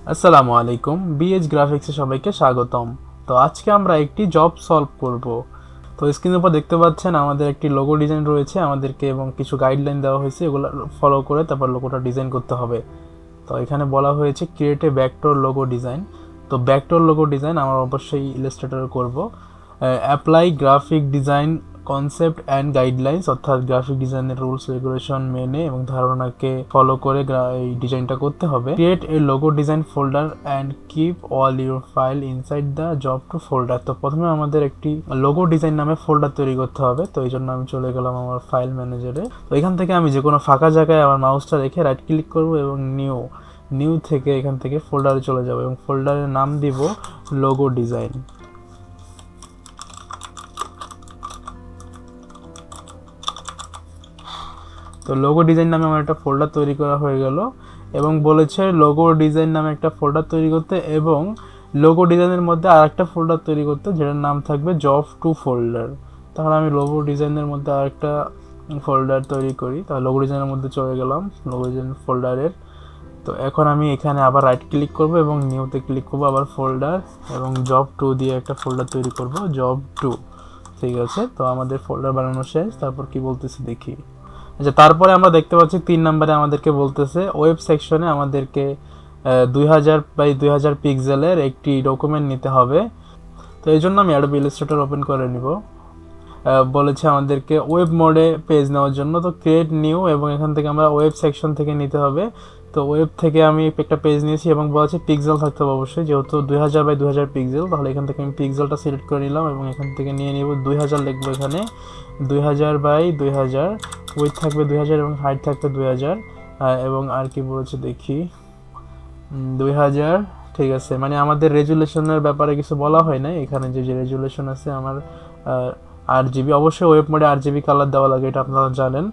আসসালামু আলাইকুম, বিএইচ গ্রাফিক্সে সবাইকে স্বাগতম। তো আজকে আমরা একটি জব সলভ করব। তো স্ক্রিনের উপর দেখতে পাচ্ছেন আমাদের একটি লোগো ডিজাইন রয়েছে আমাদেরকে, এবং কিছু গাইডলাইন দেওয়া হয়েছে, এগুলো ফলো করে তারপর লোগোটা ডিজাইন করতে হবে। তো এখানে বলা হয়েছে create a backdoor logo design. তো ব্যাকডোর লোগো ডিজাইন আমরা অবশ্যই ইলাস্ট্রেটর করব। Apply graphic design concept and guidelines, অর্থাৎ গ্রাফিক ডিজাইনের রুলস রেগুলেশন মেনে এবং ধারণাকে ফলো করে এই ডিজাইনটা করতে হবে। Create a logo design folder and keep all your file inside the job to folder. তো প্রথমে আমাদের একটি লোগো ডিজাইন নামে ফোল্ডার তৈরি করতে হবে। তো এই জন্য আমি চলে গেলাম আমার ফাইল ম্যানেজারে। তো এখান থেকে আমি যে কোনো ফাঁকা জায়গায় আমার মাউসটা রেখে রাইট ক্লিক করব এবং নিউ থেকে এখান থেকে ফোল্ডারে চলে যাব এবং ফোল্ডারের নাম দিব লোগো ডিজাইন। তো লোগো ডিজাইন নামে আমার একটা ফোল্ডার তৈরি করা হয়ে গেল, এবং বলেছে লোগো ডিজাইন নামে একটা ফোল্ডার তৈরি করতে, এবং লোগো ডিজাইনের মধ্যে আর একটা ফোল্ডার তৈরি করতে যেটার নাম থাকবে জব টু ফোল্ডার। তাহলে আমি লোগো ডিজাইনের মধ্যে আর একটা ফোল্ডার তৈরি করি। তাহলে লোগো ডিজাইনের মধ্যে চলে গেলাম, লোগো ডিজাইন ফোল্ডারের। তো এখন আমি এখানে আবার রাইট ক্লিক করব এবং নিউতে ক্লিক করব, আবার ফোল্ডার, এবং জব টু দিয়ে একটা ফোল্ডার তৈরি করব, জব টু। ঠিক আছে, তো আমাদের ফোল্ডার বানানো শেষ। তারপর কি বলতেছে দেখি। আচ্ছা, তারপরে আমরা দেখতে পাচ্ছি 3 নম্বরে আমাদেরকে বলতেছে ওয়েব সেকশনে আমাদেরকে 2000 x 2000 পিক্সেলের একটি ডকুমেন্ট নিতে হবে। তো এই জন্য আমি অ্যাডোবি ইলাস্ট্রেটর ওপেন করে নিব। বলেছে আমাদেরকে ওয়েব মোডে পেজ নেওয়ার জন্য, তো ক্রিয়েট নিউ, এবং এখান থেকে আমরা ওয়েব সেকশন থেকে নিতে হবে। তো ওয়েব থেকে আমি একটা পেজ নিয়েছি এবং বলেছে পিক্সেল থাকতে হবে অবশ্যই, যেহেতু 2000 x 2000 পিক্সেল। তাহলে এখান থেকে আমি পিক্সেলটা সিলেক্ট করে নিলাম এবং এখান থেকে নিয়ে নিব 2000 লিখবো এখানে, 2000 x 2000, উইথ থাকবে 2000 এবং হাইট থাকবে 2000। এবং আর কি বলেছে দেখি, 2000। ঠিক আছে, মানে আমাদের রেজুলেশনের ব্যাপারে কিছু বলা হয় না এখানে। যে রেজুলেশন আছে আমার RGB, অবশ্যই ওয়েব মোডে RGB কালার দেওয়া লাগে, এটা আপনারা জানেন।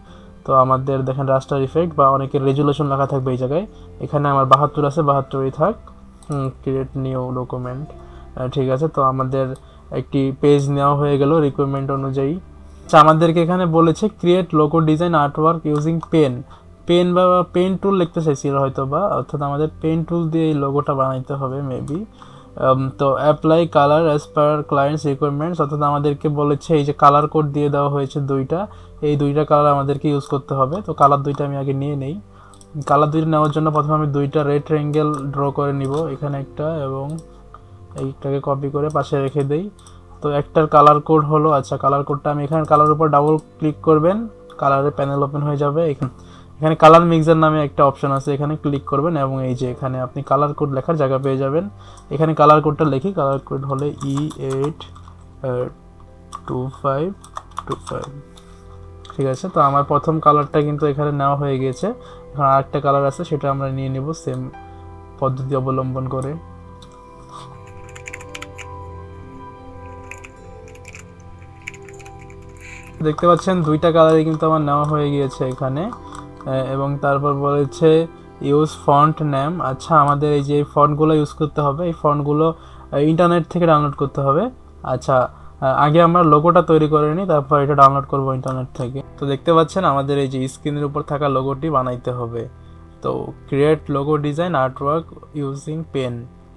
তো আমাদের দেখেন রাস্টার ইফেক্ট বা অনেকের রেজুলেশন লেখা থাকবে এই জায়গায়। এখানে আমার 72 আছে, 72ই থাক। Create new document. ঠিক আছে, তো আমাদের একটি পেজ নেওয়া হয়ে গেল রিকোয়ারমেন্ট অনুযায়ী। আচ্ছা, আমাদেরকে এখানে বলেছে create logo design artwork using pen বা পেন টুল লিখতে চাইছিল হয়তো বা, অর্থাৎ আমাদের পেন টুল দিয়ে এই লোগোটা বানাইতে হবে মেবি। তো apply colour as per clients requirements, অর্থাৎ আমাদেরকে বলেছে এই যে কালার কোড দিয়ে দেওয়া হয়েছে দুইটা, এই দুইটা কালার আমাদেরকে ইউজ করতে হবে। তো কালার দুইটা আমি আগে নিয়ে নেই। কালার দুইটা নেওয়ার জন্য প্রথমে আমি দুইটা রেক্টেঙ্গেল ড্র করে নিব, এখানে একটা এবং এইটাকে কপি করে পাশে রেখে দেই। তো একটার কালার কোড হলো, আচ্ছা কালার কোডটা আমি এখানে কালার উপর ডাবল ক্লিক করবেন, কালারের প্যানেল ওপেন হয়ে যাবে। এখানে কালার মিক্সার নামে একটা অপশন আছে, এখানে ক্লিক করবেন এবং এই যে এখানে আপনি কালার কোড লেখার জায়গা পেয়ে যাবেন। এখানে কালার কোডটা লিখি, কালার কোড হলে E82525। ঠিক আছে, তো আমার প্রথম কালারটা কিন্তু এখানে নেওয়া হয়ে গিয়েছে। এখন আরেকটা কালার আছে, সেটা আমরা নিয়ে নেব সেম পদ্ধতি অবলম্বন করে। দেখতে পাচ্ছেন দুইটা কালারই কিন্তু আমার নেওয়া হয়ে গিয়েছে এখানে। এবং তারপর বলেছে ইউজ ফন্ট নেম। আচ্ছা, আমাদের এই যে ফন্টগুলো ইউজ করতে হবে, এই ফন্টগুলো ইন্টারনেট থেকে ডাউনলোড করতে হবে। আচ্ছা, আগে আমরা লোগোটা তৈরি করে নিই, তারপর এটা ডাউনলোড করব ইন্টারনেট থেকে। তো দেখতে পাচ্ছেন আমাদের এই যে স্ক্রিনের উপর থাকা লোগোটি বানাইতে হবে। তো create logo design artwork using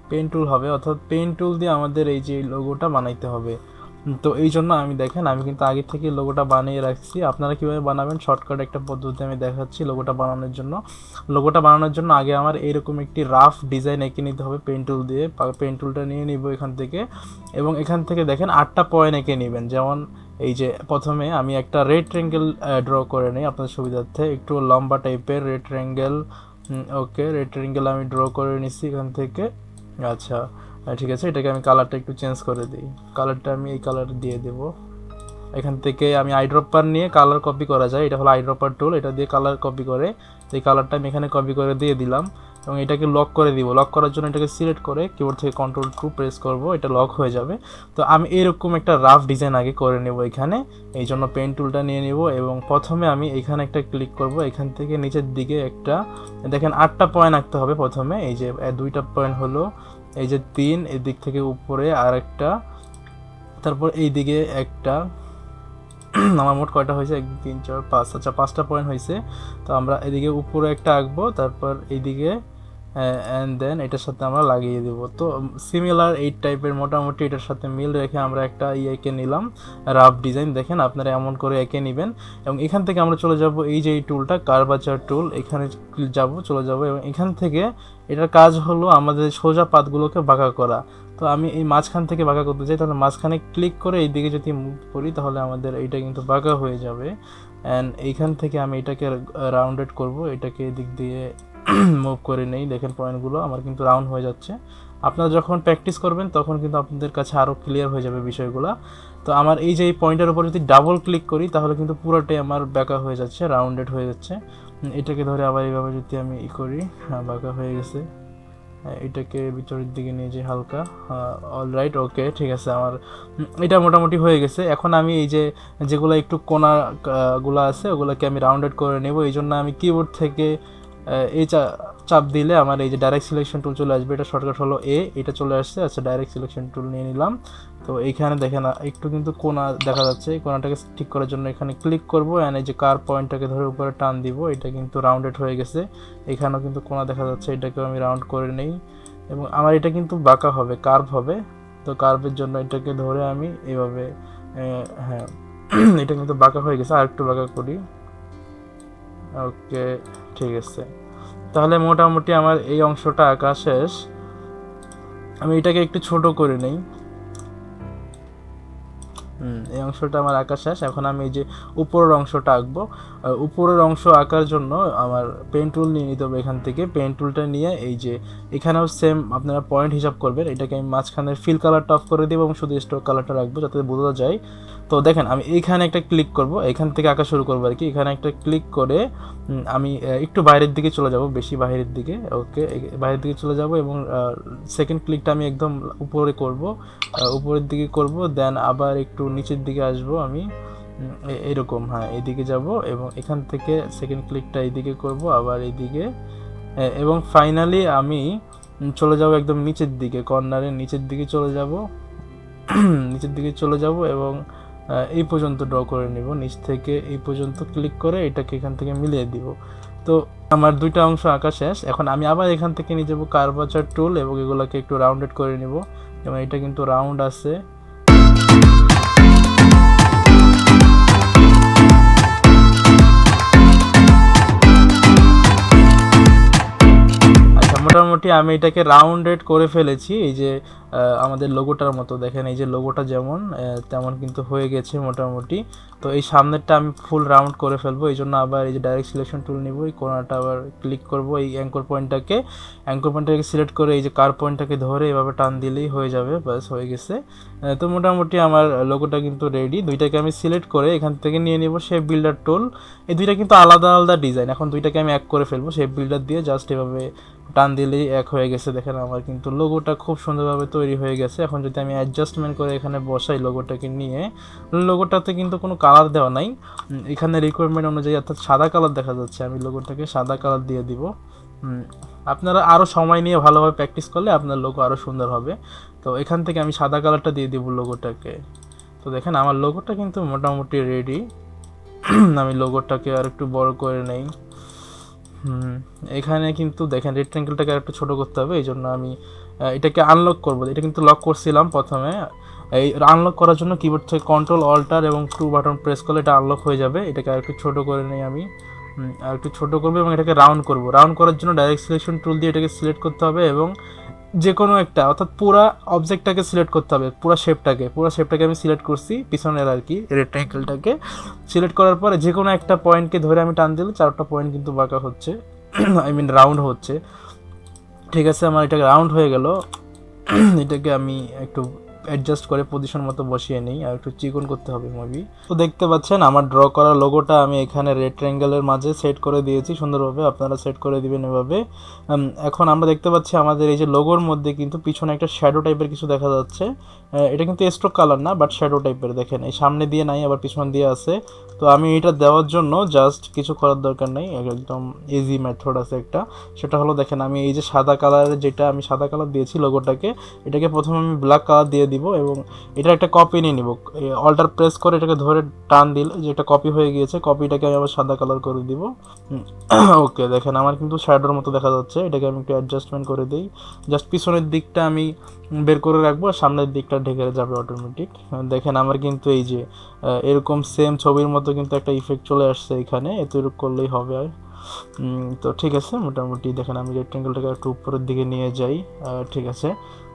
pen tool হবে, অর্থাৎ পেন টুল দিয়ে আমাদের এই যে লোগোটা বানাইতে হবে। তো এই জন্য আমি দেখেন আমি কিন্তু আগে থেকে লোগোটা বানিয়ে রাখছি। আপনারা কীভাবে বানাবেন শর্টকাট একটা পদ্ধতি আমি দেখাচ্ছি লোগোটা বানানোর জন্য। লোগোটা বানানোর জন্য আগে আমার এরকম একটি রাফ ডিজাইন এঁকে নিতে হবে পেন টুল দিয়ে। পেন টুলটা নিয়ে নিব এখান থেকে, এবং এখান থেকে দেখেন 8টা পয়েন্ট এঁকে নেবেন। যেমন এই যে প্রথমে আমি একটা রেক্টেঙ্গেল ড্র করে নিই আপনাদের সুবিধার্থে, একটু লম্বা টাইপের রেক্টেঙ্গেল। ওকে, রেক্টেঙ্গেল আমি ড্র করে নিচ্ছি এখান থেকে। আচ্ছা, ঠিক আছে, এটাকে আমি কালারটা একটু চেঞ্জ করে দিই। কালারটা আমি এই কালার দিয়ে দেব। এখান থেকে আমি আইড্রপার নিয়ে কালার কপি করা যায়, এটা হলো আইড্রপার টুল, এটা দিয়ে কালার কপি করে এই কালারটা আমি এখানে কপি করে দিয়ে দিলাম, এবং এটাকে লক করে দিব। লক করার জন্য এটাকে সিলেক্ট করে কিবোর্ড থেকে Ctrl+2 প্রেস করব, এটা লক হয়ে যাবে। তো আমি এরকম একটা রাফ ডিজাইন আগে করে নেব এখানে, এই জন্য পেন টুলটা নিয়ে নিব এবং প্রথমে আমি এখানে একটা ক্লিক করব। এখান থেকে নিচের দিকে একটা দেখেন 8টা পয়েন্ট আঁকতে হবে প্রথমে। এই যে 2টা পয়েন্ট হলো, এই যে 3, এই দিক থেকে উপরে আর একটা, তারপর এই দিকে একটা। আমার মোট কয়টা হয়েছে, 1 2 3 4 5। আচ্ছা, 5টা পয়েন্ট হয়েছে। তো আমরা এদিকে উপরে একটা আঁকবো, তারপর এইদিকে অ্যান্ড দেন এটার সাথে আমরা লাগিয়ে দেব। তো সিমিলার এই টাইপের মোটামুটি এটার সাথে মিল রেখে আমরা একটা এঁকে নিলাম রাফ ডিজাইন। দেখেন আপনারা এমন করে এঁকে নেবেন এবং এখান থেকে আমরা চলে যাব এই যে এই টুলটা কার্ভাচার টুল, এখানে চলে যাব এবং এখান থেকে এটার কাজ হলো আমাদের সোজা পাতগুলোকে বাঁকা করা। তো আমি এই মাঝখান থেকে বাঁকা করতে চাই, তাহলে মাঝখানে ক্লিক করে এই দিকে যদি মুভ করি তাহলে আমাদের এইটা কিন্তু বাঁকা হয়ে যাবে। অ্যান্ড এইখান থেকে আমি এটাকে রাউন্ডেড করব, এটাকে এদিক দিয়ে মুভ করে নেই। দেখেন পয়েন্টগুলো আমার কিন্তু রাউন্ড হয়ে যাচ্ছে। আপনারা যখন প্র্যাকটিস করবেন তখন কিন্তু আপনাদের কাছে আরও ক্লিয়ার হয়ে যাবে বিষয়গুলো। তো আমার এই যে এই পয়েন্টের উপর যদি ডাবল ক্লিক করি তাহলে কিন্তু পুরোটাই আমার বাঁকা হয়ে যাচ্ছে, রাউন্ডেড হয়ে যাচ্ছে। এটাকে ধরে আবার এইভাবে যদি আমি করি, হ্যাঁ বাঁকা হয়ে গেছে। এটাকে ভিতরের দিকে নিয়ে যাই হালকা, অলরাইট, ওকে ঠিক আছে। আমার এটা মোটামুটি হয়ে গেছে। এখন আমি এই যে যেগুলো একটু কোনাগুলো আছে ওগুলোকে আমি রাউন্ডেড করে নেব। এই জন্য আমি কিবোর্ড থেকে এই চাপ দিলে আমার এই যে ডাইরেক্ট সিলেকশন টুল চলে আসবে। এটা শর্টকাট হলো এটা চলে আসছে। আচ্ছা, ডাইরেক্ট সিলেকশন টুল নিয়ে নিলাম। তো এইখানে দেখেন একটু কিন্তু কোনা দেখা যাচ্ছে, এই কোনাটাকে ঠিক করার জন্য এখানে ক্লিক করব অ্যান্ড এই যে কার পয়েন্টটাকে ধরে উপরে টান দিব। এটা কিন্তু রাউন্ডেড হয়ে গেছে। এখানেও কিন্তু কোনা দেখা যাচ্ছে, এটাকেও আমি রাউন্ড করে নেই এবং আমার এটা কিন্তু বাঁকা হবে, কার্ভ হবে। তো কার্ভের জন্য এটাকে ধরে আমি এইভাবে, হ্যাঁ এটা কিন্তু বাঁকা হয়ে গেছে, আর একটু বাঁকা করি। ওকে ঠিক আছে, তাহলে মোটামুটি আমার এই অংশটা আঁকা শেষ। আমি এটাকে একটু ছোট করে নেই। এই অংশটা আমার আঁকা শেষ। এখন আমি এই যে উপরের অংশটা আঁকবো। উপরের অংশ আঁকার জন্য আমার পেন টুল নিয়ে নিতে হবে। এখান থেকে পেন টুলটা নিয়ে এই যে এখানেও সেম আপনারা পয়েন্ট হিসাব করবেন। এটাকে আমি মাঝখানের ফিল কালারটা অফ করে দেবো এবং শুধু স্ট্রোক কালারটা রাখবো যাতে বোঝা যায়। তো দেখেন আমি এইখানে একটা ক্লিক করব, এখান থেকে আঁকা শুরু করবো আর কি। এখানে একটা ক্লিক করে আমি একটু বাইরের দিকে চলে যাব, বেশি বাইরের দিকে। ওকে, বাইরের দিকে চলে যাব এবং সেকেন্ড ক্লিকটা আমি একদম উপরে করব, উপরের দিকে করব। দেন আবার একটু নিচের দিকে আসব আমি, এরকম, হ্যাঁ এইদিকে যাব এবং এখান থেকে সেকেন্ড ক্লিকটা এইদিকে করব, আবার এইদিকে। এবং ফাইনালি আমি চলে যাব একদম নিচের দিকে, কর্নারের নিচের দিকে চলে যাব, নিচের দিকে চলে যাব এবং এই পর্যন্ত ড্র করে নিব। নিচ থেকে এই পর্যন্ত ক্লিক করে এটাকে এখান থেকে মিলিয়ে দিব। তো আমার দুইটা অংশ আঁকা শেষ। এখন আমি আবার এখান থেকে নিয়ে যাবো কার্ভাচার টুল এবং এগুলোকে একটু রাউন্ডেড করে নিব। যেমন এটা কিন্তু রাউন্ড আছে। মোটামুটি আমি এটাকে রাউন্ডেড করে ফেলেছি। এই যে আমাদের লোগোটার মতো দেখেন, এই যে লোগোটা যেমন তেমন কিন্তু হয়ে গেছে মোটামুটি। তো এই সামনেরটা আমি ফুল রাউন্ড করে ফেলবো। এই জন্য আবার এই যে ডাইরেক্ট সিলেকশন টুল নিব, এই কোণাটা আবার ক্লিক করব, এই অ্যাঙ্কর পয়েন্টটাকে সিলেক্ট করে এই যে কার পয়েন্টটাকে ধরে এভাবে টান দিলেই হয়ে যাবে, বাস হয়ে গেছে। তো মোটামুটি আমার লোগোটা কিন্তু রেডি। দুইটাকে আমি সিলেক্ট করে এখান থেকে নিয়ে নিব শেপ বিল্ডার টুল। এই দুইটা কিন্তু আলাদা আলাদা ডিজাইন, এখন দুইটাকে আমি এক করে ফেলবো শেপ বিল্ডার দিয়ে। জাস্ট এভাবে টান দিলেই এক হয়ে গেছে। দেখেন আমার কিন্তু লোগোটা খুব সুন্দরভাবে তৈরি হয়ে গেছে। এখন যদি আমি অ্যাডজাস্টমেন্ট করে এখানে বসাই লোগোটাকে নিয়ে, লোগোটাতে কিন্তু কোনো কালার দেওয়া নাই, এখানে রিকোয়ারমেন্ট অনুযায়ী, অর্থাৎ সাদা কালার দেখা যাচ্ছে। আমি লোগোটাকে সাদা কালার দিয়ে দিব। আপনারা আরও সময় নিয়ে ভালোভাবে প্র্যাকটিস করলে আপনার লোগো আরও সুন্দর হবে। তো এখান থেকে আমি সাদা কালারটা দিয়ে দিব লোগোটাকে। তো দেখেন আমার লোগোটা কিন্তু মোটামুটি রেডি। আমি লোগোটাকে আর একটু বড় করে নেই। এখানে কিন্তু দেখেন রেক্ট্যাঙ্গেলটাকে আর একটু ছোটো করতে হবে। এই জন্য আমি এটাকে আনলক করবো। এটা কিন্তু লক করছিলাম প্রথমে। এই আনলক করার জন্য কিবোর্ড থেকে কন্ট্রোল অল্টার এবং 2 বাটন প্রেস করলে এটা আনলক হয়ে যাবে। এটাকে আর একটু ছোটো করে নেই আমি, আর একটু ছোটো করবো এবং এটাকে রাউন্ড করব। রাউন্ড করার জন্য ডাইরেক্ট সিলেকশন টুল দিয়ে এটাকে সিলেক্ট করতে হবে এবং যে কোনো একটা, অর্থাৎ পুরা অবজেক্টটাকে সিলেক্ট করতে হবে, পুরা শেপটাকে আমি সিলেক্ট করছি পিছনের আর কি, রেক্ট্যাঙ্গেলটাকে সিলেক্ট করার পরে যে কোনো একটা পয়েন্টকে ধরে আমি টান দিলে 4টা পয়েন্ট কিন্তু বাঁকা হচ্ছে, আই মিন রাউন্ড হচ্ছে। ঠিক আছে, আমার এটাকে রাউন্ড হয়ে গেল। এটাকে আমি একটু অ্যাডজাস্ট করে পজিশন মতো বসিয়ে নিই, আর একটু চিকন করতে হবে মেবি। তো দেখতে পাচ্ছেন আমার ড্র করা লোগোটা আমি এখানে রেক্ট্যাঙ্গেলের মাঝে সেট করে দিয়েছি সুন্দরভাবে। আপনারা সেট করে দিবেন এভাবে। এখন আমরা দেখতে পাচ্ছি আমাদের এই যে লোগোর মধ্যে কিন্তু পিছনে একটা শ্যাডো টাইপের কিছু দেখা যাচ্ছে। এটা কিন্তু স্ট্রোক কালার না, বাট শ্যাডো টাইপের। দেখেন এই সামনে দিয়ে নাই, আবার পিছন দিয়ে আছে। তো আমি এটা দেওয়ার জন্য জাস্ট কিছু করার দরকার নেই, একদম ইজি মেথড আছে একটা। সেটা হলো দেখেন আমি এই যে সাদা কালারের, যেটা আমি সাদা কালার দিয়েছি লোগোটাকে, এটাকে প্রথমে আমি ব্ল্যাক কালার দিয়ে দিব এবং এটার একটা কপি নিয়ে নিব। অল্টার প্রেস করে এটাকে ধরে টান দিলে যে এটা কপি হয়ে গিয়েছে, কপিটাকে আমি আবার সাদা কালার করে দিব। ওকে, দেখেন আমার কিন্তু শ্যাডোর মতো দেখা যাচ্ছে। এটাকে আমি একটু অ্যাডজাস্টমেন্ট করে দিই, জাস্ট পিছনের দিকটা আমি বের করে রাখবো, আর সামনের দিকটা ঢেকে যাবে অটোমেটিক। দেখেন আমার কিন্তু এই যে এরকম সেম ছবির মতো কিন্তু একটা ইফেক্ট চলে আসছে এখানে, এতটুকু করলেই হবে। আর তো ঠিক আছে, মোটামুটি দেখেন আমি রেক্টেঙ্গেলটাকে একটু উপরের দিকে নিয়ে যাই। ঠিক আছে,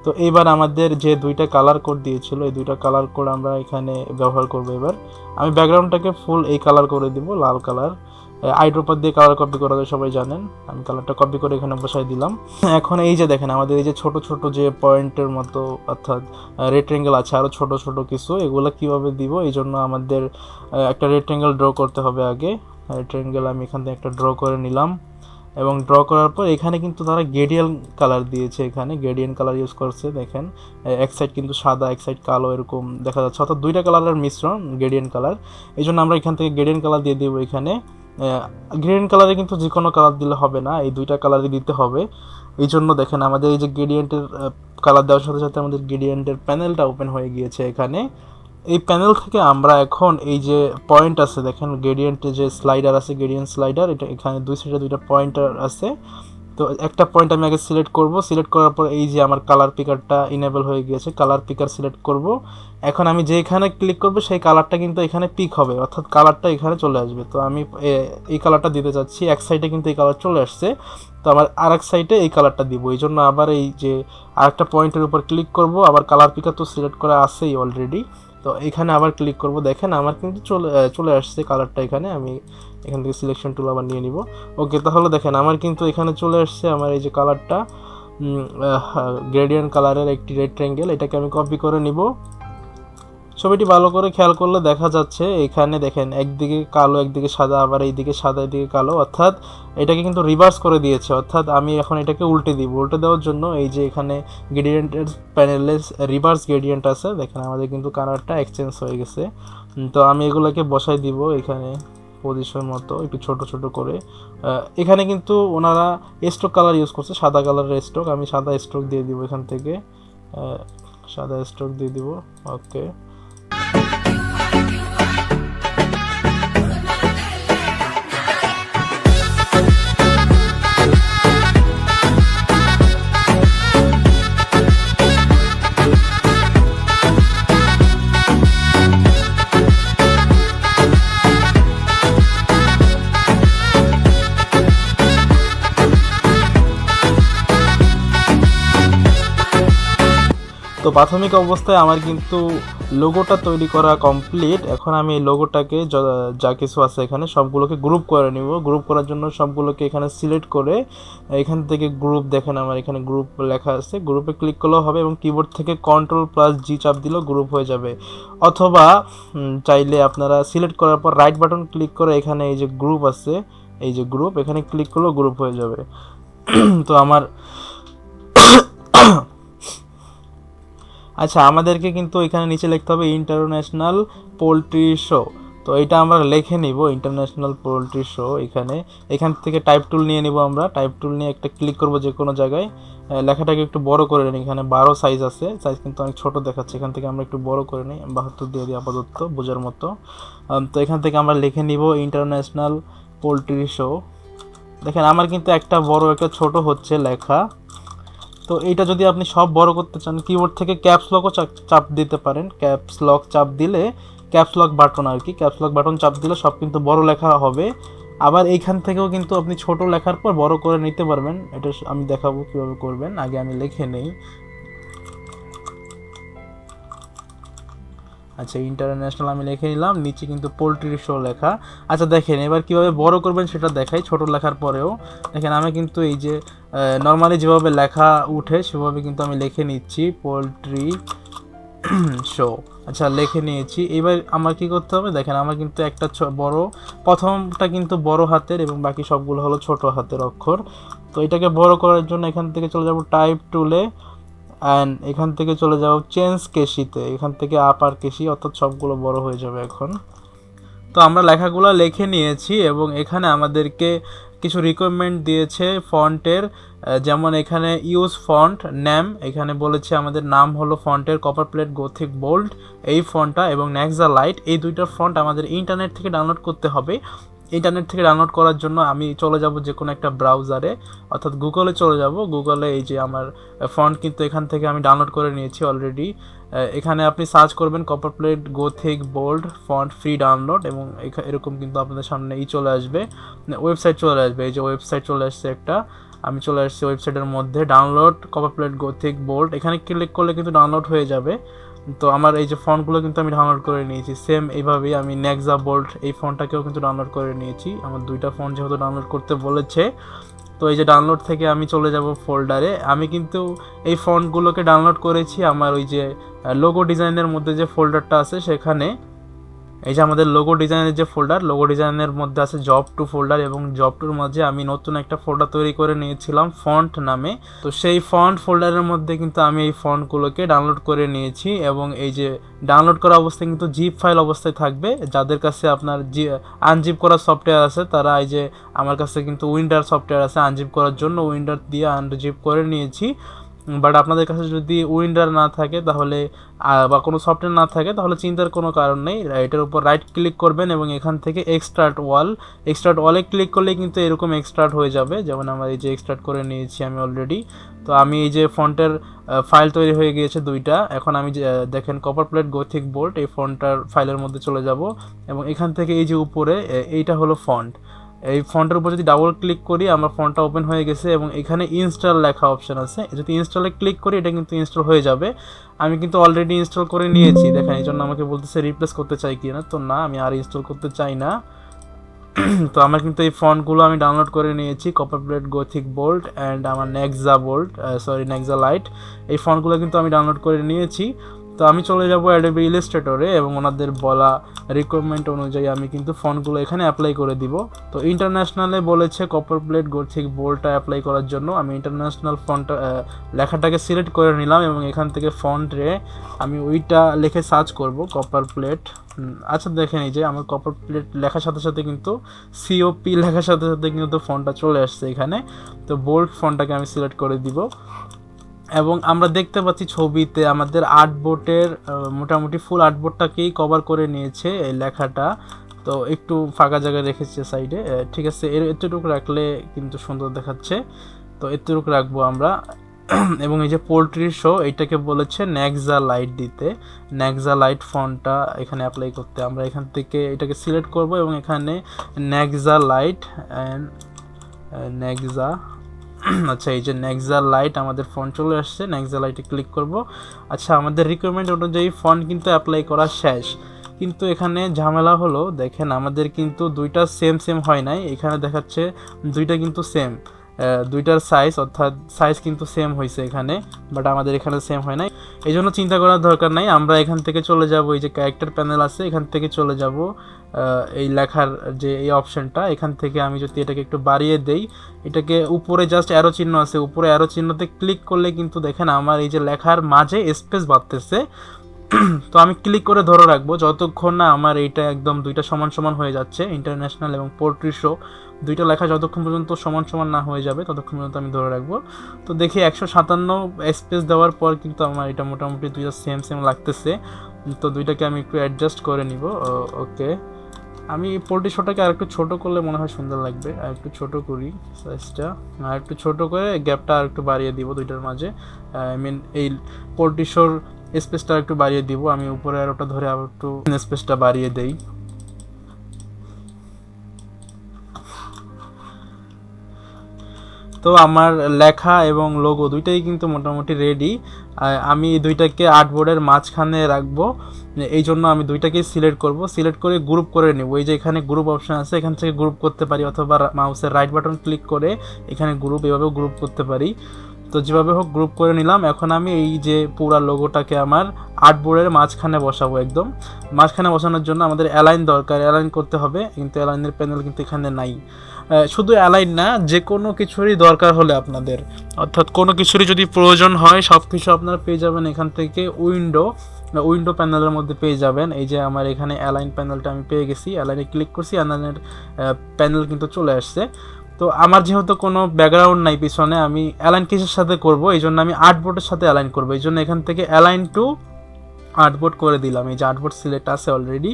তো এইবার আমাদের যে দুইটা কালার কোড দিয়েছিল, এই দুইটা কালার কোড আমরা এখানে ব্যবহার করবো। এবার আমি ব্যাকগ্রাউন্ডটাকে ফুল এই কালার করে দিব, লাল কালার। আইড্রপার দিয়ে কালার কপি করা যায়, সবাই জানেন। আমি কালারটা কপি করে এখানে বসাই দিলাম। এখন এই যে দেখেন আমাদের এই যে ছোট ছোট যে পয়েন্টের মতো অর্থাৎ রেক্টেঙ্গেল আছে আরও ছোট ছোট কিছু, এগুলো কিভাবে দিব, এই জন্য আমাদের একটা রেক্টেঙ্গেল ড্র করতে হবে আগে। রেক্টেঙ্গেল আমি এখান থেকে একটা ড্র করে নিলাম, এবং ড্র করার পর এখানে কিন্তু তারা গ্রেডিয়েন্ট কালার দিয়েছে, এখানে গ্রেডিয়েন্ট কালার ইউজ করছে। দেখেন এক সাইড কিন্তু সাদা, এক সাইড কালো, এরকম দেখা যাচ্ছে, অর্থাৎ দুইটা কালারের মিশ্রণ গ্রেডিয়েন্ট কালার। এই জন্য আমরা এখান থেকে গ্রেডিয়েন্ট কালার দিয়ে দিব এখানে। গ্রেডিয়েন্ট কালারে কিন্তু যে কোনো কালার দিলে হবে না, এই দুইটা কালারই দিতে হবে। এই জন্য দেখেন আমাদের এই যে গ্রেডিয়েন্টের কালার দেওয়ার সাথে সাথে আমাদের গ্রেডিয়েন্টের প্যানেলটা ওপেন হয়ে গিয়েছে এখানে। এই প্যানেল থেকে আমরা এখন এই যে পয়েন্ট আছে, দেখেন গ্রেডিয়েন্টে যে স্লাইডার আছে, গ্রেডিয়েন্ট স্লাইডার, এটা এখানে দুই সাইডে দুইটা পয়েন্টার আছে। তো একটা পয়েন্ট আমি আগে সিলেক্ট করব, সিলেক্ট করার পর এই যে আমার কালার পিকারটা ইনেবল হয়ে গিয়েছে, কালার পিকার সিলেক্ট করব। এখন আমি যেখানে ক্লিক করব সেই কালারটা কিন্তু এখানে পিক হবে, অর্থাৎ কালারটা এখানে চলে আসবে। তো আমি এই কালারটা দিতে চাচ্ছি, এক সাইডে কিন্তু এই কালার চলে আসছে, তো আমার আর এক সাইডে এই কালারটা দিব। এই জন্য আবার এই যে আরেকটা পয়েন্টের উপর ক্লিক করব, আবার কালার পিকার তো সিলেক্ট করা আছেই অলরেডি, তো এখানে আবার ক্লিক করব। দেখেন আমার কিন্তু চলে আসছে কালারটা এখানে। আমি এখান থেকে সিলেকশন টুল আবার নিয়ে নিব। ওকে, তাহলে দেখেন আমার কিন্তু এখানে চলে আসছে আমার এই যে কালারটা, গ্রেডিয়েন্ট কালারের একটি রেক্টেঙ্গেল। এটাকে আমি কপি করে নিব। ছবিটি ভালো করে খেয়াল করলে দেখা যাচ্ছে এখানে দেখেন একদিকে কালো একদিকে সাদা, আবার এইদিকে সাদা এইদিকে কালো, অর্থাৎ এটাকে কিন্তু রিভার্স করে দিয়েছে। অর্থাৎ আমি এখন এটাকে উল্টে দিব। উল্টে দেওয়ার জন্য এই যে এখানে গ্রেডিয়েন্টের প্যানেলে রিভার্স গ্রেডিয়েন্ট আছে, দেখেন আমাদের কিন্তু কালারটা এক্সচেঞ্জ হয়ে গেছে। তো আমি এগুলোকে বসাই দিব এখানে পজিশন মতো একটু ছোট ছোট করে। এখানে কিন্তু ওনারা স্ট্রোক কালার ইউজ করছে, সাদা কালারের স্ট্রোক। আমি সাদা স্ট্রোক দিয়ে দিব এখান থেকে, সাদা স্ট্রোক দিয়ে দিব। ওকে, তো প্রাথমিক অবস্থায় আমার কিন্তু লোগোটা তৈরি করা কমপ্লিট। এখন আমি এই লোগোটাকে যা কিছু আছে এখানে সবগুলোকে গ্রুপ করে নিব। গ্রুপ করার জন্য সবগুলোকে এখানে সিলেক্ট করে এখান থেকে গ্রুপ, দেখেন আমার এখানে গ্রুপ লেখা আছে, গ্রুপে ক্লিক করলেও হবে এবং কিবোর্ড থেকে Ctrl+G চাপ দিলেও গ্রুপ হয়ে যাবে। অথবা চাইলে আপনারা সিলেক্ট করার পর রাইট বাটন ক্লিক করে এখানে এই যে গ্রুপ আছে, এই যে গ্রুপ, এখানে ক্লিক করলেও গ্রুপ হয়ে যাবে। তো আমার আচ্ছা, আমাদেরকে কিন্তু এখানে নিচে লিখতে হবে ইন্টারন্যাশনাল পোল্ট্রি শো। তো এটা আমরা লিখে নিব, ইন্টারন্যাশনাল পোল্ট্রি শো। এখান থেকে টাইপ টুল নিয়ে নিব। আমরা টাইপ টুল নিয়ে একটা ক্লিক করব যে কোনো জায়গায়, লেখাটাকে একটু বড় করে নিই। এখানে 12 সাইজ আছে, সাইজ কিন্তু অনেক ছোট দেখাচ্ছে। এখান থেকে আমরা একটু বড় করে নিই, 72 দিয়ে দিই আপাতত বোঝার মতো। তো এখান থেকে আমরা লিখে নিব ইন্টারন্যাশনাল পোল্ট্রি শো। দেখেন আমার কিন্তু একটা বড় একটা ছোট হচ্ছে লেখা। তো এইটা যদি আপনি সব বড় করতে চান, কিবোর্ড থেকে ক্যাপস লকও চাপ দিতে পারেন। ক্যাপস লক চাপ দিলে, ক্যাপস লক বাটন আর কি, ক্যাপস লক বাটন চাপ দিলে সব কিন্তু বড় লেখা হবে। আবার এইখান থেকেও কিন্তু আপনি ছোট লেখার পর বড় করে নিতে পারবেন। এটা আমি দেখাবো কিভাবে করবেন, আগে আমি লিখে নেই। আচ্ছা, ইন্টারন্যাশনাল আমি লিখে নিলাম, নিচে কিন্তু পোল্ট্রি শো লেখা। আচ্ছা দেখেন এবার কিভাবে বড় করবেন সেটা দেখাই। ছোট লেখার পরেও দেখেন আমি কিন্তু এই যে নর্মালি যেভাবে লেখা উঠে সেভাবে কিন্তু আমি লিখে নিচ্ছি পোল্ট্রি শো। আচ্ছা, লিখে নিয়েছি। এবার আমার কি করতে হবে, দেখেন আমার কিন্তু একটা বড়, প্রথমটা কিন্তু বড় হাতের এবং বাকি সবগুলো হলো ছোট হাতের অক্ষর। তো এটাকে বড় করার জন্য এখান থেকে চলে যাব টাইপ টুলে, অ্যান্ড এখান থেকে চলে যাও চেঞ্জ কেশিতে, এখান থেকে আপার কেশি, অর্থাৎ সবগুলো বড় হয়ে যাবে এখন। তো আমরা লেখাগুলো লিখে নিয়েছি এবং এখানে আমাদেরকে কিছু রিকোয়ারমেন্ট দিয়েছে ফন্টের। যেমন এখানে ইউজ ফন্ট নেম, এখানে বলেছে আমাদের নাম হলো ফন্টের কপার প্লেট গথিক বোল্ড এই ফন্টটা, এবং নেক্সা লাইট, এই দুইটা ফন্ট আমাদের ইন্টারনেট থেকে ডাউনলোড করতে হবে। ইন্টারনেট থেকে ডাউনলোড করার জন্য আমি চলে যাব যে কোনো একটা ব্রাউজারে, অর্থাৎ গুগলে চলে যাব। গুগলে এই যে আমার ফন্ট কিন্তু এখান থেকে আমি ডাউনলোড করে নিয়েছি অলরেডি। এখানে আপনি সার্চ করবেন copper plate gothic bold font free download, এবং এরকম কিন্তু আপনাদের সামনে চলে আসবে, ওয়েবসাইট চলে আসবে। এই যে ওয়েবসাইট চলে আসছে একটা, আমি চলে আসছি ওয়েবসাইটের মধ্যে। Download copper plate gothic bold, এখানে ক্লিক করলে কিন্তু ডাউনলোড হয়ে যাবে। তো আমার এই যে ফন্টগুলো কিন্তু আমি ডাউনলোড করে নিয়েছি। সেম এইভাবেই আমি নেক্সা বোল্ড এই ফন্টটাকেও কিন্তু ডাউনলোড করে নিয়েছি। আমার দুইটা ফন্ট যেহেতু ডাউনলোড করতে বলেছে, তো এই যে ডাউনলোড থেকে আমি চলে যাব ফোল্ডারে। আমি কিন্তু এই ফন্টগুলোকে ডাউনলোড করেছি আমার ওই যে লোগো ডিজাইনের মধ্যে যে ফোল্ডারটা আছে সেখানে। এই যে আমাদের লোগো ডিজাইনের যে ফোল্ডার, লোগো ডিজাইনের মধ্যে আছে জব 2 ফোল্ডার, এবং জব 2-র মাঝে আমি নতুন একটা ফোল্ডার তৈরি করে নিয়েছিলাম ফন্ট নামে। তো সেই ফন্ট ফোল্ডারের মধ্যে কিন্তু আমি এই ফন্টগুলোকে ডাউনলোড করে নিয়েছি, এবং এই যে ডাউনলোড করা অবস্থায় কিন্তু জিপ ফাইল অবস্থায় থাকবে। যাদের কাছে আপনার আনজিপ করা সফটওয়্যার আছে তারা, এই যে আমার কাছে কিন্তু উইন্ডার সফটওয়্যার আছে আনজিপ করার জন্য, উইন্ডার দিয়ে আনজিপ করে নিয়েছি। বাট আপনাদের কাছে যদি উইন্ডার না থাকে তাহলে বা কোনো সফটওয়্যার না থাকে তাহলে চিন্তার কোনো কারণ নেই। এটার উপর রাইট ক্লিক করবেন এবং এখান থেকে এক্সট্রাক্ট ওয়ালে ক্লিক করলে কিন্তু এরকম এক্সট্রাক্ট হয়ে যাবে। যেমন আমার এই যে এক্সট্রাক্ট করে নিয়েছি আমি অলরেডি। তো আমি এই যে ফন্টের ফাইল তৈরি হয়ে গিয়েছে দুইটা। এখন আমি দেখেন কপার প্লেট গথিক বোল্ড এই ফন্টটার ফাইলের মধ্যে চলে যাব, এবং এখান থেকে এই যে উপরে এইটা হলো ফন্ট। এই ফন্টের উপর যদি ডাবল ক্লিক করি আমার ফন্টটা ওপেন হয়ে গেছে, এবং এখানে ইনস্টল লেখা অপশন আছে। যদি ইনস্টলে ক্লিক করি এটা কিন্তু ইনস্টল হয়ে যাবে। আমি কিন্তু অলরেডি ইনস্টল করে নিয়েছি দেখেন, এই জন্য আমাকে বলতেছে রিপ্লেস করতে চাই কি না। তো না, আমি আর ইনস্টল করতে চাই না। তো আমার কিন্তু এই ফন্টগুলো আমি ডাউনলোড করে নিয়েছি, copper plate gothic bold and আমার নেক্সা লাইট, এই ফন্টগুলো কিন্তু আমি ডাউনলোড করে নিয়েছি। তো আমি চলে যাব অ্যাডোবি ইলাস্ট্রেটরে, এবং ওনাদের বলা রিকোয়ারমেন্ট অনুযায়ী আমি কিন্তু ফন্টগুলো এখানে অ্যাপ্লাই করে দিব। তো ইন্টারন্যাশনালে বলেছে কপার প্লেট গথিক বোল্ডটা অ্যাপ্লাই করার জন্য। আমি ইন্টারন্যাশনাল ফন্টটা লেখাটাকে সিলেক্ট করে নিলাম, এবং এখান থেকে ফন্টে আমি ওইটা লিখে সার্চ করব কপার প্লেট। আচ্ছা দেখেন, এই যে আমার কপার প্লেট লেখার সাথে সাথে কিন্তু সিওপি লেখার সাথে সাথে কিন্তু ফন্টটা চলে আসছে এখানে। তো বোল্ড ফন্টটাকে আমি সিলেক্ট করে দিব, এবং আমরা দেখতে পাচ্ছি ছবিতে আমাদের আর্টবোর্ডের মোটামুটি ফুল আর্টবোর্ডটাকেই কভার করে নিয়েছে এই লেখাটা। তো একটু ফাঁকা জায়গায় রেখেছে সাইডে, ঠিক আছে, এতটুকু রাখলে কিন্তু সুন্দর দেখাচ্ছে। তো এতটুকু রাখবো আমরা। এবং এই যে পোল্ট্রি শো এইটাকে বলেছে নেক্সা লাইট দিতে, নেক্সা লাইট ফন্টটা এখানে অ্যাপ্লাই করতে। আমরা এখান থেকে এটাকে সিলেক্ট করব, এবং এখানে নেক্সা লাইট অ্যান্ড নেক্সা আচ্ছা, এই যে নেক্সা লাইট আমাদের ফন্ট চলে আসছে, নেক্সা লাইটে ক্লিক করব। আচ্ছা, আমাদের রিকোয়ারমেন্ট অনুযায়ী ফন্ট কিন্তু অ্যাপ্লাই করা শেষ, কিন্তু এখানে ঝামেলা হলো, দেখেন আমাদের কিন্তু দুইটা সেম হয় নাই। এখানে দেখাচ্ছে দুইটা কিন্তু সেম, দুইটার সাইজ অর্থাৎ সাইজ কিন্তু সেম হয়েছে এখানে, বাট আমাদের এখানে সেম হয় নাই। এই জন্য চিন্তা করার দরকার নাই, আমরা এখান থেকে চলে যাব, এই যে ক্যারেক্টার প্যানেল আছে এখান থেকে চলে যাব এই লেখার যে এই অপশনটা, এখান থেকে আমি যদি এটাকে একটু বাড়িয়ে দেই, এটাকে উপরে জাস্ট অ্যারো চিহ্ন আছে, উপরে অ্যারো চিহ্নতে ক্লিক করলে কিন্তু দেখেন আমার এই যে লেখার মাঝে স্পেস বাড়তেছে। তো আমি ক্লিক করে ধরে রাখবো যতক্ষণ না আমার এইটা একদম দুইটা সমান হয়ে যাচ্ছে, ইন্টারন্যাশনাল এবং পোল্ট্রি শো দুইটা লেখা যতক্ষণ পর্যন্ত সমান না হয়ে যাবে ততক্ষণ পর্যন্ত আমি ধরে রাখবো। তো দেখি 157 স্পেস দেওয়ার পর কিন্তু আমার এটা মোটামুটি দুইটা সেম লাগতেছে। তো দুইটাকে আমি একটু অ্যাডজাস্ট করে নিব। ওকে, আমি পোল্ট্রি শোটাকে আর একটু ছোটো করলে মনে হয় সুন্দর লাগবে, আর একটু ছোটো করি সাইজটা, আর একটু ছোটো করে গ্যাপটা আর একটু বাড়িয়ে দিব দুইটার মাঝে। এই পোল্ট্রি শোর স্পেসটা একটু বাড়িয়ে দিব, আমি উপরে আর ওটা ধরে আবার একটু স্পেসটা বাড়িয়ে দেই। তো আমার লেখা এবং লোগো দুইটাই কিন্তু মোটামুটি রেডি। আমি দুইটাকে আর্টবোর্ডের মাঝখানে রাখবো, এই জন্য আমি দুইটাকেই সিলেক্ট করব, সিলেক্ট করে গ্রুপ করে নেব। এই যে এখানে গ্রুপ অপশন আছে, এখান থেকে গ্রুপ করতে পারি, অথবা মাউসের রাইট বাটন ক্লিক করে এখানে এভাবেও গ্রুপ করতে পারি। তো যেভাবে হোক গ্রুপ করে নিলাম। এখন আমি এই যে পুরা লোগোটাকে আমার আর্টবোর্ডের মাঝখানে বসাবো। একদম মাঝখানে বসানোর জন্য আমাদের অ্যালাইন দরকার, অ্যালাইন করতে হবে, কিন্তু অ্যালাইনের প্যানেল কিন্তু এখানে নাই। শুধু অ্যালাইন না, যে কোনো কিছুরই দরকার হলে আপনাদের, অর্থাৎ কোনো কিছুরই যদি প্রয়োজন হয় সব কিছু আপনারা পেয়ে যাবেন এখান থেকে উইন্ডো প্যানেলের মধ্যে পেয়ে যাবেন। এই যে আমার এখানে অ্যালাইন প্যানেলটা আমি পেয়ে গেছি, অ্যালাইনে ক্লিক করছি, অ্যালাইনের প্যানেল কিন্তু চলে আসছে। তো আমার যেহেতু কোনো ব্যাকগ্রাউন্ড নাই পিছনে, আমি অ্যালাইন কিসের সাথে করব, এই জন্য আমি আর্টবোর্ডের সাথে অ্যালাইন করব। এই জন্য এখান থেকে অ্যালাইন টু আর্টবোর্ড করে দিলাম। এই যে আর্টবোর্ড সিলেক্ট আছে অলরেডি।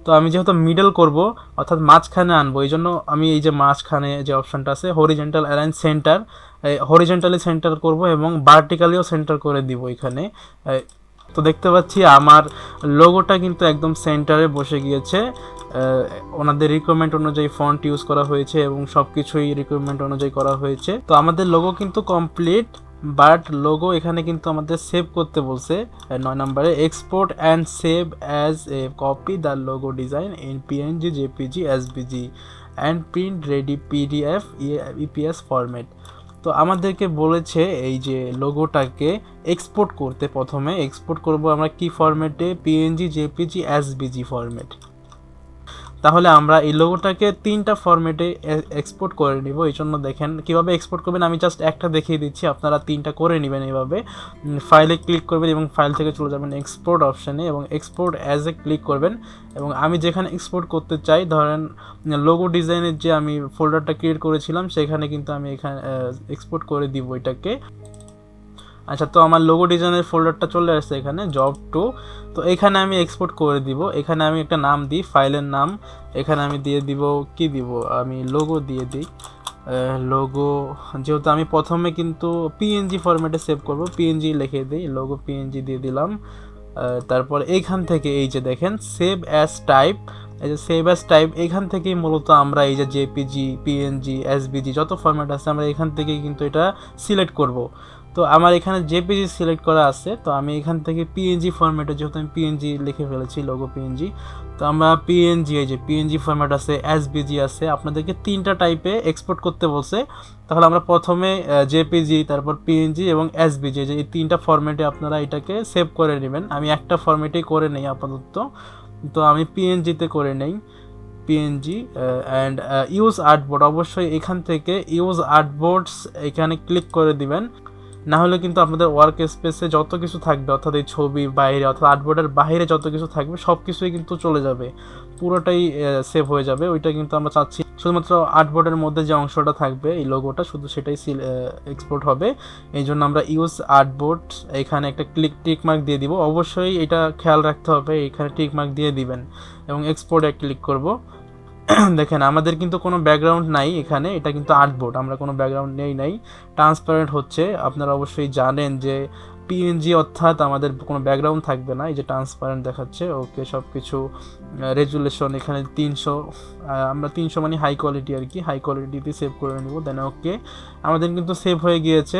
তো আমি যেহেতু মিডল করব অর্থাৎ মাঝখানে আনবো, এই জন্য আমি এই যে মাঝখানে যে অপশনটা আছে horizontal align centre, horizontally centre করব এবং ভার্টিক্যালিও সেন্টার করে দিব এখানে। তো দেখতে পাচ্ছি আমার লোগোটা কিন্তু একদম সেন্টারে বসে গিয়েছে। ওনাদের রিকোয়ারমেন্ট অনুযায়ী ফন্ট ইউজ করা হয়েছে এবং সব কিছুই রিকোয়ারমেন্ট অনুযায়ী করা হয়েছে। তো আমাদের লোগো কিন্তু কমপ্লিট, বাট লোগো এখানে কিন্তু আমাদের সেভ করতে বলছে 9 নম্বরে, export and save as a copy the logo design in PNG, JPG, SBG and print ready PDF EPS format. তো আমাদেরকে বলেছে এই যে লোগোটাকে এক্সপোর্ট করতে, প্রথমে এক্সপোর্ট করব আমরা কি ফরম্যাটে, পিএনজি, জেপিজি, এসবিজি ফরম্যাট। তাহলে আমরা এই লোগোটাকে 3টা ফরম্যাটে এক্সপোর্ট করে নিব। এই জন্য দেখেন কিভাবে এক্সপোর্ট করবেন, আমি জাস্ট একটা দেখিয়ে দিচ্ছি, আপনারা 3টা করে নেবেন। এইভাবে ফাইলে ক্লিক করবেন এবং ফাইল থেকে চলে যাবেন এক্সপোর্ট অপশানে এবং এক্সপোর্ট অ্যাজ এ ক্লিক করবেন এবং আমি যেখানে এক্সপোর্ট করতে চাই, ধরেন লোগো ডিজাইনের যে আমি ফোল্ডারটা ক্রিয়েট করেছিলাম সেখানে কিন্তু আমি এখানে এক্সপোর্ট করে দিব এটাকে। আচ্ছা, তো আমার লোগো ডিজাইনের ফোল্ডারটা চলে আসছে এখানে জব 2। তো এখানে আমি এক্সপোর্ট করে দিব। এখানে আমি একটা নাম দিই, ফাইলের নাম। এখানে আমি দিয়ে দিব, কি দিব, আমি লোগো দিয়ে দিই। লোগো, যেহেতু আমি প্রথমে কিন্তু পিএনজি ফরম্যাটে সেভ করব, পিএনজি লিখে দিই, লোগো পিএনজি দিয়ে দিলাম। তারপর এইখান থেকে এই যে দেখেন সেভ অ্যাজ টাইপ, এই যে সেভ অ্যাজ টাইপ, এখান থেকেই মূলত আমরা এই যে জেপিজি, পিএনজি, এসবিজি যত ফরম্যাট আছে আমরা এখান থেকেই কিন্তু এটা সিলেক্ট করব। তো আমার এখানে জেপিজি সিলেক্ট করা আছে, তো আমি এখান থেকে পিএনজি ফরম্যাটে, যেহেতু আমি পিএনজি লিখে ফেলেছি লোগো পিএনজি, তো আমরা পিএনজি, এই যে পিএনজি ফরম্যাট আছে, এসবিজি আছে, আপনাদেরকে 3টা টাইপে এক্সপোর্ট করতে বলছে। তাহলে আমরা প্রথমে জেপিজি, তারপর পিএনজি এবং এসবিজি, যে এই 3টা ফরম্যাটে আপনারা এটাকে সেভ করে নেবেন। আমি একটা ফরম্যাটেই করে নেই আপাতত, তো আমি পিএনজিতে করে নেই, পিএনজি অ্যান্ড ইউজ আর্টবোর্ড। অবশ্যই এখান থেকে ইউজ আর্টবোর্ডস এখানে ক্লিক করে দিবেন, না হলে কিন্তু আপনাদের ওয়ার্ক স্পেসে যত কিছু থাকবে, অর্থাৎ এই ছবির বাইরে অর্থাৎ আর্টবোর্ডের বাইরে যত কিছু থাকবে সব কিছুই কিন্তু চলে যাবে, পুরোটাই সেভ হয়ে যাবে। ওইটা কিন্তু আমরা চাচ্ছি শুধুমাত্র আর্টবোর্ডের মধ্যে যে অংশটা থাকবে এই লোগোটা শুধু সেটাই এক্সপোর্ট হবে। এই জন্য আমরা ইউজ আর্টবোর্ড এখানে একটা টিক মার্ক দিয়ে দিব। অবশ্যই এটা খেয়াল রাখতে হবে, এখানে টিক মার্ক দিয়ে দিবেন এবং এক্সপোর্টে ক্লিক করব। দেখেন আমাদের কিন্তু কোনো ব্যাকগ্রাউন্ড নাই এখানে, এটা কিন্তু আর্টবোর্ড, আমরা কোনো ব্যাকগ্রাউন্ড নাই, ট্রান্সপারেন্ট হচ্ছে। আপনারা অবশ্যই জানেন যে পিএনজি অর্থাৎ আমাদের কোনো ব্যাকগ্রাউন্ড থাকবে না, এই যে ট্রান্সপারেন্ট দেখাচ্ছে। ওকে, সব কিছু রেজুলেশন এখানে 300, আমরা 300 মানে হাই কোয়ালিটি আর কি, হাই কোয়ালিটিতে সেভ করে নেব। দেন ওকে, আমাদের কিন্তু সেভ হয়ে গিয়েছে।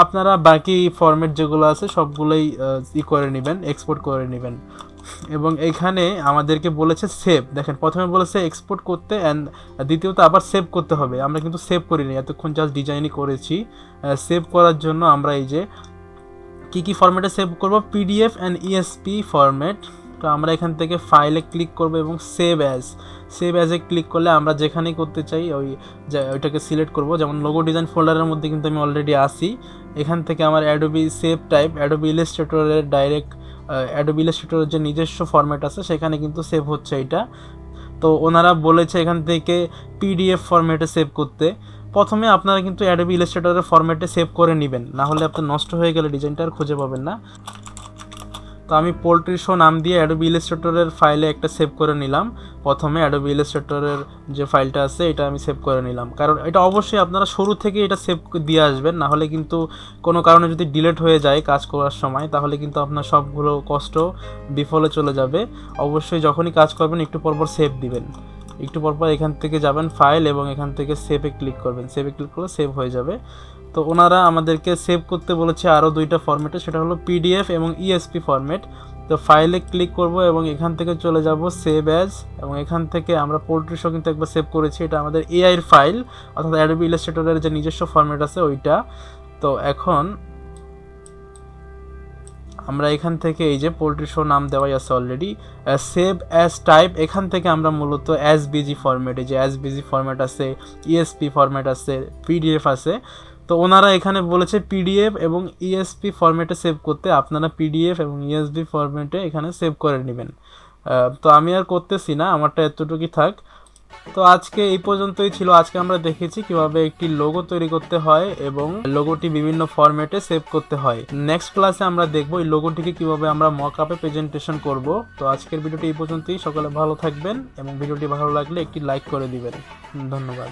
আপনারা বাকি ফরম্যাট যেগুলো আছে সবগুলোই করে নেবেন, এক্সপোর্ট করে নেবেন। এবং এখানে আমাদেরকে বলেছে সেভ, দেখেন প্রথমে বলেছে এক্সপোর্ট করতে অ্যান্ড দ্বিতীয়ত আবার সেভ করতে হবে। আমরা কিন্তু সেভ করিনি, এতক্ষণ জাস্ট ডিজাইনই করেছি। সেভ করার জন্য আমরা এই যে কী ফরম্যাটে সেভ করব, পিডিএফ অ্যান্ড ইএসপি ফরম্যাট। তো আমরা এখান থেকে ফাইলে ক্লিক করব এবং সেভ অ্যাজে ক্লিক করলে আমরা যেখানেই করতে চাই ওইটাকে সিলেক্ট করব। যেমন লোগো ডিজাইন ফোল্ডারের মধ্যে কিন্তু আমি অলরেডি আসি। এখান থেকে আমার অ্যাডোবি সেভ টাইপ, অ্যাডোবি ইলাস্ট্রেটরের ডাইরেক্ট অ্যাডোবি ইলাস্ট্রেটরের যে নিজস্ব ফরম্যাট আছে সেখানে কিন্তু সেভ হচ্ছে এটা। তো ওনারা বলেছে এখান থেকে পিডিএফ ফরম্যাটে সেভ করতে। প্রথমে আপনারা কিন্তু অ্যাডোবি ইলাস্ট্রেটরের ফরম্যাটে সেভ করে নেবেন, না হলে আপনার নষ্ট হয়ে গেলে ডিজাইনটা আর খুঁজে পাবেন না। তো আমি পোল্ট্রি শো নাম দিয়ে অ্যাডোবি ইলাস্ট্রেটরের ফাইলে একটা সেভ করে নিলাম। প্রথমে অ্যাডোবি ইলাস্ট্রেটরের যে ফাইলটা আছে এটা আমি সেভ করে নিলাম, কারণ এটা অবশ্যই আপনারা শুরু থেকে এটা সেভ দিয়ে আসবেন, না হলে কিন্তু কোনো কারণে যদি ডিলেট হয়ে যায় কাজ করার সময় তাহলে কিন্তু আপনার সবগুলো কষ্ট বিফলে চলে যাবে। অবশ্যই যখনই কাজ করবেন একটু পরপর সেভ দিবেন, একটু পরপর এখান থেকে যাবেন ফাইল এবং এখান থেকে সেভে ক্লিক করবেন, সেভে ক্লিক করলে সেভ হয়ে যাবে। তো ওনারা আমাদেরকে সেভ করতে বলেছে আরও 2টা ফরম্যাটে, সেটা হলো পিডিএফ এবং ইএসপি ফরম্যাট। তো ফাইলে ক্লিক করব এবং এখান থেকে চলে যাব সেভ অ্যাজ, এবং এখান থেকে আমরা পোল্ট্রি শো কিন্তু একবার সেভ করেছি, এটা আমাদের এআইয়ের ফাইল অর্থাৎ অ্যাডোবি ইলাস্ট্রেটরের যে নিজস্ব ফরম্যাট আছে ওইটা। তো এখন আমরা এখান থেকে এই যে পোল্ট্রি শো নাম দেওয়াই আছে অলরেডি, সেভ অ্যাজ টাইপ, এখান থেকে আমরা মূলত এসবিজি ফরম্যাটে, যে এসবিজি ফরম্যাট আছে, ইএসপি ফরম্যাট আছে, পিডিএফ আছে। তো ওনারা এখানে বলেছে পিডিএফ এবং ইএসপি ফরম্যাটে সেভ করতে, আপনারা পিডিএফ এবং ইএসপি ফরম্যাটে এখানে সেভ করে নেবেন। তো আমি আর করতেছি না, আমারটা এতটুকুই থাক। তো আজকে এই পর্যন্তই ছিল। আজকে আমরা দেখেছি কিভাবে একটি লোগো তৈরি করতে হয় এবং লোগোটি বিভিন্ন ফরম্যাটে সেভ করতে হয়। নেক্সট ক্লাসে আমরা দেখব এই লোগোটিকে কিভাবে আমরা মকআপে প্রেজেন্টেশন করব। তো আজকের ভিডিওটি এই পর্যন্তই। সকলে ভালো থাকবেন এবং ভিডিওটি ভালো লাগলে একটি লাইক করে দিবেন। ধন্যবাদ।